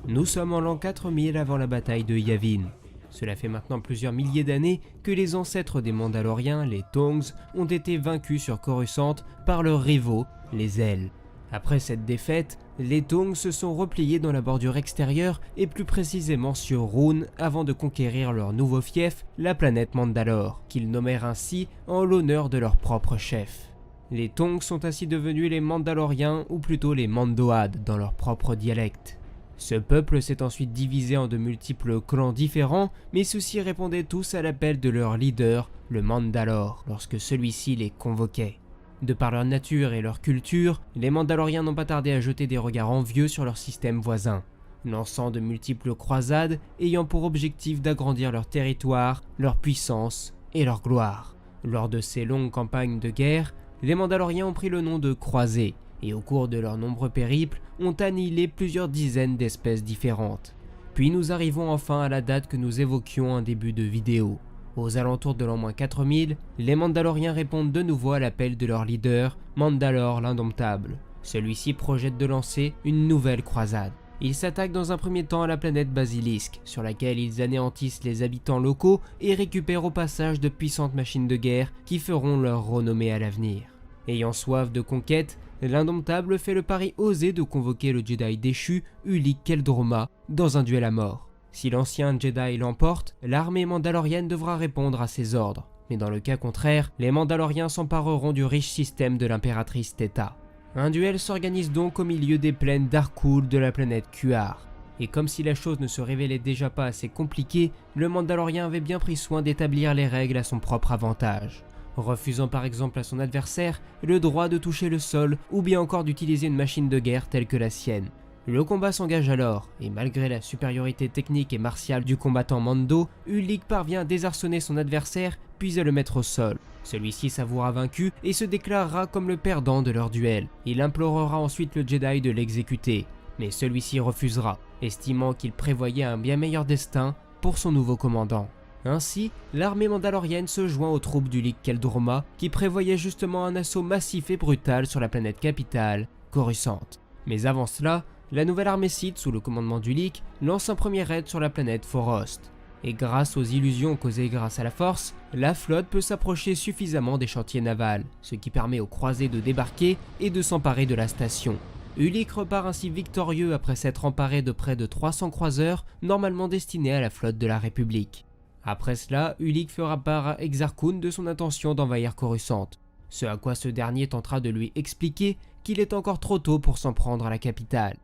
Nous sommes en l'an 4000 avant la bataille de Yavin. Cela fait maintenant plusieurs milliers d'années que les ancêtres des Mandaloriens, les Tongs, ont été vaincus sur Coruscant par leurs rivaux, les Ailes. Après cette défaite, les Tongs se sont repliés dans la bordure extérieure et plus précisément sur Rhûn avant de conquérir leur nouveau fief, la planète Mandalore, qu'ils nommèrent ainsi en l'honneur de leur propre chef. Les Tongs sont ainsi devenus les Mandaloriens ou plutôt les Mandoades dans leur propre dialecte. Ce peuple s'est ensuite divisé en de multiples clans différents, mais ceux-ci répondaient tous à l'appel de leur leader, le Mandalore, lorsque celui-ci les convoquait. De par leur nature et leur culture, les Mandaloriens n'ont pas tardé à jeter des regards envieux sur leur système voisin, lançant de multiples croisades ayant pour objectif d'agrandir leur territoire, leur puissance et leur gloire. Lors de ces longues campagnes de guerre, les Mandaloriens ont pris le nom de croisés, et au cours de leurs nombreux périples, ont annihilé plusieurs dizaines d'espèces différentes. Puis nous arrivons enfin à la date que nous évoquions en début de vidéo. Aux alentours de l'an 4000, les Mandaloriens répondent de nouveau à l'appel de leur leader, Mandalore l'Indomptable. Celui-ci projette de lancer une nouvelle croisade. Ils s'attaquent dans un premier temps à la planète Basilisque, sur laquelle ils anéantissent les habitants locaux et récupèrent au passage de puissantes machines de guerre qui feront leur renommée à l'avenir. Ayant soif de conquête, l'Indomptable fait le pari osé de convoquer le Jedi déchu Ulic Qel-Droma dans un duel à mort. Si l'ancien Jedi l'emporte, l'armée mandalorienne devra répondre à ses ordres, mais dans le cas contraire, les Mandaloriens s'empareront du riche système de l'impératrice Theta. Un duel s'organise donc au milieu des plaines d'Arkool de la planète Kuar. Et comme si la chose ne se révélait déjà pas assez compliquée, le Mandalorien avait bien pris soin d'établir les règles à son propre avantage, refusant par exemple à son adversaire le droit de toucher le sol ou bien encore d'utiliser une machine de guerre telle que la sienne. Le combat s'engage alors, et malgré la supériorité technique et martiale du combattant Mando, Ulic parvient à désarçonner son adversaire puis à le mettre au sol. Celui-ci s'avouera vaincu et se déclarera comme le perdant de leur duel. Il implorera ensuite le Jedi de l'exécuter, mais celui-ci refusera, estimant qu'il prévoyait un bien meilleur destin pour son nouveau commandant. Ainsi, l'armée mandalorienne se joint aux troupes d'Ulic Qel-Droma qui prévoyait justement un assaut massif et brutal sur la planète capitale, Coruscant. Mais avant cela, la nouvelle armée Sith sous le commandement d'Ulic lance un premier raid sur la planète Forost. Et grâce aux illusions causées grâce à la force, la flotte peut s'approcher suffisamment des chantiers navals, ce qui permet aux croisés de débarquer et de s'emparer de la station. Ulic repart ainsi victorieux après s'être emparé de près de 300 croiseurs normalement destinés à la flotte de la République. Après cela, Ulic fera part à Exar Kun de son intention d'envahir Coruscant, ce à quoi ce dernier tentera de lui expliquer qu'il est encore trop tôt pour s'en prendre à la capitale.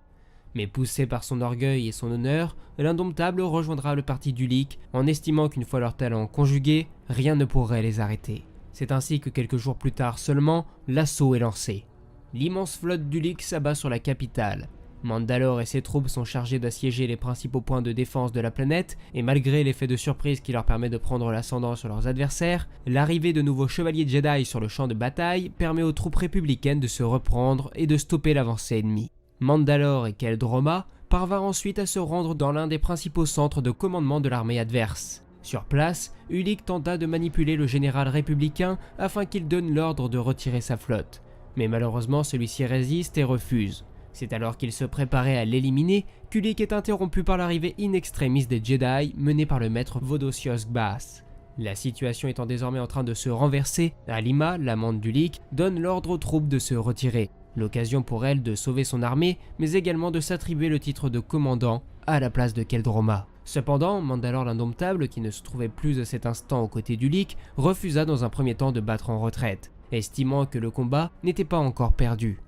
Mais poussé par son orgueil et son honneur, l'Indomptable rejoindra le parti d'Ulic en estimant qu'une fois leurs talents conjugués, rien ne pourrait les arrêter. C'est ainsi que quelques jours plus tard seulement, l'assaut est lancé. L'immense flotte d'Ulic s'abat sur la capitale. Mandalore et ses troupes sont chargés d'assiéger les principaux points de défense de la planète, et malgré l'effet de surprise qui leur permet de prendre l'ascendant sur leurs adversaires, l'arrivée de nouveaux chevaliers Jedi sur le champ de bataille permet aux troupes républicaines de se reprendre et de stopper l'avancée ennemie. Mandalore et Qel-Droma parvinrent ensuite à se rendre dans l'un des principaux centres de commandement de l'armée adverse. Sur place, Ulic tenta de manipuler le général républicain afin qu'il donne l'ordre de retirer sa flotte. Mais malheureusement celui-ci résiste et refuse. C'est alors qu'il se préparait à l'éliminer qu'Ulic est interrompu par l'arrivée in extremis des Jedi menée par le maître Vodosios Gbas. La situation étant désormais en train de se renverser, Alima, l'amante d'Ulic, donne l'ordre aux troupes de se retirer. L'occasion pour elle de sauver son armée, mais également de s'attribuer le titre de commandant à la place de Qel-Droma. Cependant, Mandalore l'Indomptable, qui ne se trouvait plus à cet instant aux côtés d'Ulic, refusa dans un premier temps de battre en retraite, estimant que le combat n'était pas encore perdu.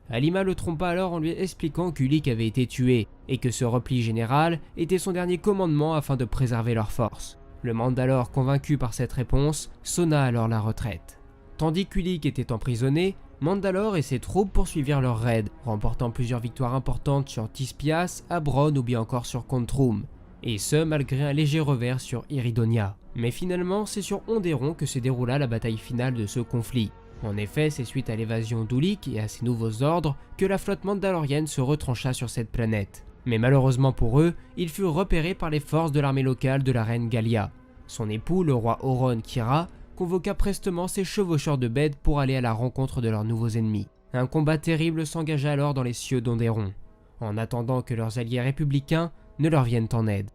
Alima le trompa alors en lui expliquant qu'Ulic avait été tué, et que ce repli général était son dernier commandement afin de préserver leurs forces. Le Mandalore, convaincu par cette réponse, sonna alors la retraite. Tandis qu'Ulic était emprisonné, Mandalore et ses troupes poursuivirent leur raid, remportant plusieurs victoires importantes sur Tispias, Abron ou bien encore sur Contrum, et ce malgré un léger revers sur Iridonia. Mais finalement, c'est sur Onderon que se déroula la bataille finale de ce conflit. En effet, c'est suite à l'évasion d'Ulic et à ses nouveaux ordres que la flotte mandalorienne se retrancha sur cette planète. Mais malheureusement pour eux, ils furent repérés par les forces de l'armée locale de la reine Gallia. Son époux, le roi Oron Kira, convoqua prestement ses chevaucheurs de bêtes pour aller à la rencontre de leurs nouveaux ennemis. Un combat terrible s'engagea alors dans les cieux d'Onderon. en attendant que leurs alliés républicains ne leur viennent en aide.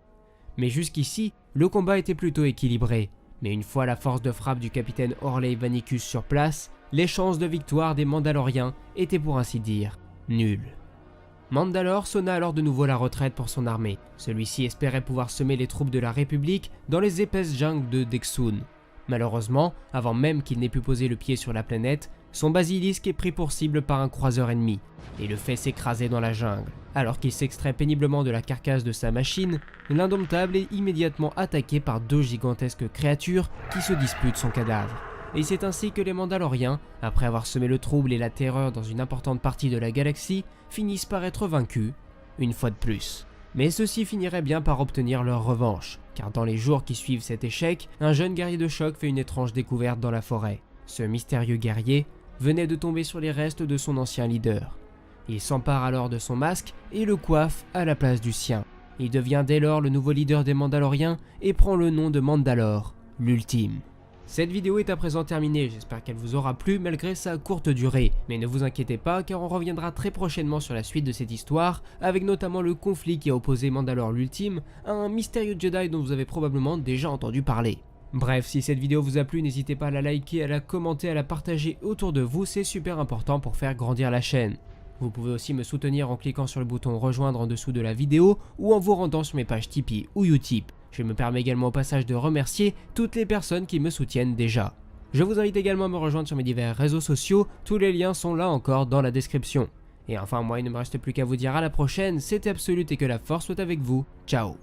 Mais jusqu'ici, le combat était plutôt équilibré, mais une fois la force de frappe du capitaine Orley Vanicus sur place, les chances de victoire des Mandaloriens étaient pour ainsi dire nulles. Mandalore sonna alors de nouveau la retraite pour son armée. Celui-ci espérait pouvoir semer les troupes de la République dans les épaisses jungles de Dexun. Malheureusement, avant même qu'il n'ait pu poser le pied sur la planète, son basilisque est pris pour cible par un croiseur ennemi et le fait s'écraser dans la jungle. Alors qu'il s'extrait péniblement de la carcasse de sa machine, l'indomptable est immédiatement attaqué par deux gigantesques créatures qui se disputent son cadavre. Et c'est ainsi que les Mandaloriens, après avoir semé le trouble et la terreur dans une importante partie de la galaxie, finissent par être vaincus, une fois de plus. Mais ceux-ci finiraient bien par obtenir leur revanche, car dans les jours qui suivent cet échec, un jeune guerrier de choc fait une étrange découverte dans la forêt. Ce mystérieux guerrier venait de tomber sur les restes de son ancien leader. Il s'empare alors de son masque et le coiffe à la place du sien. Il devient dès lors le nouveau leader des Mandaloriens et prend le nom de Mandalore, l'ultime. Cette vidéo est à présent terminée, j'espère qu'elle vous aura plu malgré sa courte durée, mais ne vous inquiétez pas car on reviendra très prochainement sur la suite de cette histoire, avec notamment le conflit qui a opposé Mandalore l'ultime à un mystérieux Jedi dont vous avez probablement déjà entendu parler. Bref, si cette vidéo vous a plu, n'hésitez pas à la liker, à la commenter, à la partager autour de vous, c'est super important pour faire grandir la chaîne. Vous pouvez aussi me soutenir en cliquant sur le bouton rejoindre en dessous de la vidéo ou en vous rendant sur mes pages Tipeee ou Utip. Je me permets également au passage de remercier toutes les personnes qui me soutiennent déjà. Je vous invite également à me rejoindre sur mes divers réseaux sociaux, tous les liens sont là encore dans la description. Et enfin moi il ne me reste plus qu'à vous dire à la prochaine, c'était Absolute et que la force soit avec vous, ciao.